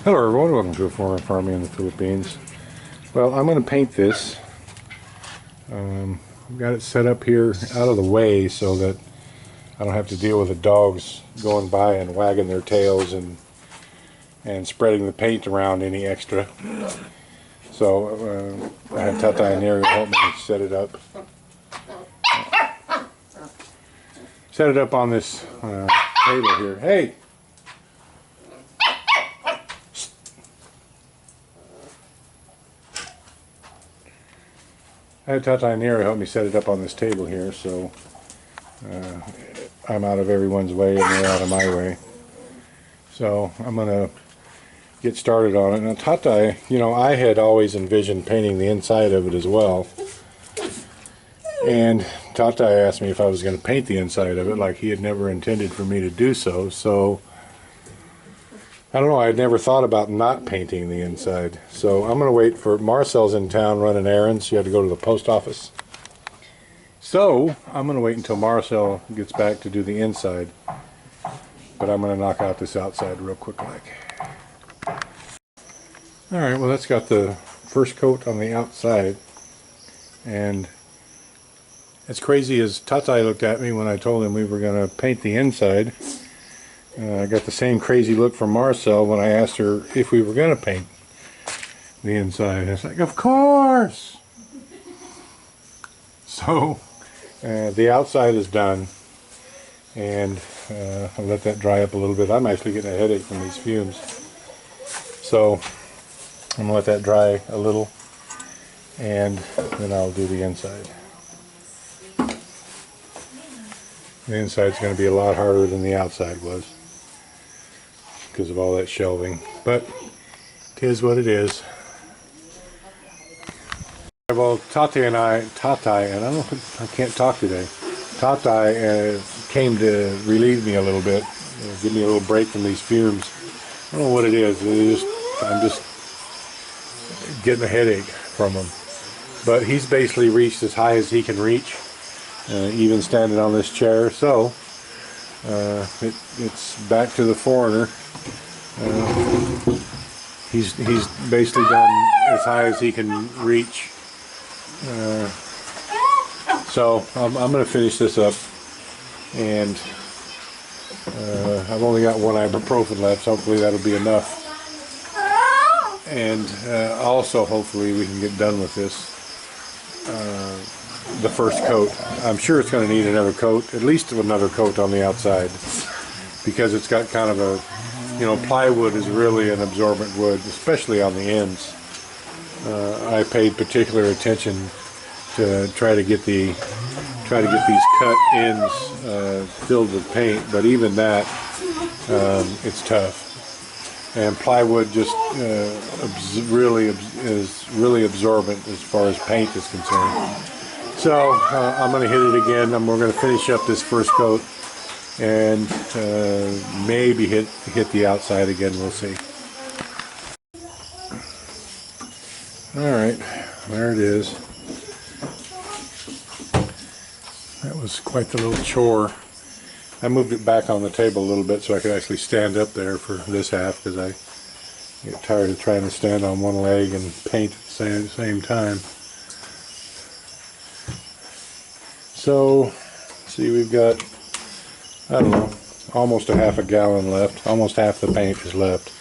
Hello everyone, welcome to A Form of Farming in the Philippines. Well, I'm going to paint this. I've got it set up here out of the way so that I don't have to deal with the dogs going by and wagging their tails and spreading the paint around any extra. So I have Tata and Neri help me set it up. Set it up on this table here. Hey! I had Tata and Neri help me set it up on this table here, so I'm out of everyone's way and they're out of my way. So I'm going to get started on it. Now Tata, you know, I had always envisioned painting the inside of it as well. And Tata asked me if I was going to paint the inside of it, like he had never intended for me to do so. So I don't know, I had never thought about not painting the inside. So I'm going to wait for Marcel's in town running errands. She had to go to the post office. So I'm going to wait until Marcel gets back to do the inside. But I'm going to knock out this outside real quick like. Alright, well that's got the first coat on the outside. And as crazy as Tata looked at me when I told him we were going to paint the inside, I got the same crazy look from Marcel when I asked her if we were going to paint the inside. It's like, of course! So, the outside is done, and I'll let that dry up a little bit. I'm actually getting a headache from these fumes. So, I'm going to let that dry a little, and then I'll do the inside. The inside's going to be a lot harder than the outside was, because of all that shelving, but it is what it is. Well, Tata and I can't talk today. Tata came to relieve me a little bit, give me a little break from these fumes. I don't know what it is. I'm just getting a headache from them. But he's basically reached as high as he can reach, even standing on this chair. So it's back to the foreigner. He's basically done as high as he can reach. So I'm going to finish this up, and I've only got one ibuprofen left, so hopefully that'll be enough. And also hopefully we can get done with this, the first coat. I'm sure it's going to need another coat, at least another coat on the outside, because it's got kind of a, you know, plywood is really an absorbent wood, especially on the ends. I paid particular attention to try to get these cut ends filled with paint, but even that, it's tough. And plywood just is really absorbent as far as paint is concerned. So I'm going to hit it again, and we're going to finish up this first coat, and maybe hit the outside again. We'll see. Alright, there it is. That was quite the little chore. I moved it back on the table a little bit so I could actually stand up there for this half, because I get tired of trying to stand on one leg and paint at the same time. So, see, we've got, I don't know, almost a half a gallon left. Almost half the paint is left.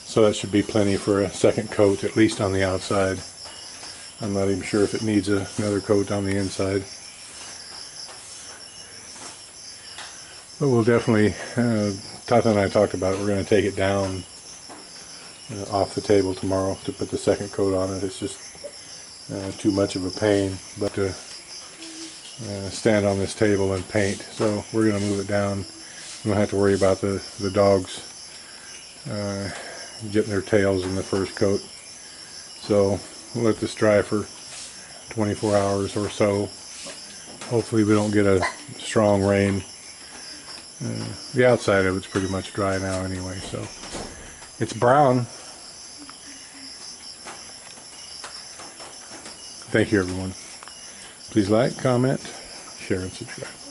So that should be plenty for a second coat, at least on the outside. I'm not even sure if it needs another coat on the inside. But we'll definitely, Tata and I talked about it, we're going to take it down off the table tomorrow to put the second coat on it. It's just too much of a pain, but to stand on this table and paint. So we're going to move it down. We don't have to worry about the dogs getting their tails in the first coat. So we'll let this dry for 24 hours or so. Hopefully we don't get a strong rain. The outside of it's pretty much dry now anyway, so it's brown. Thank you everyone. Please like, comment, share, and subscribe.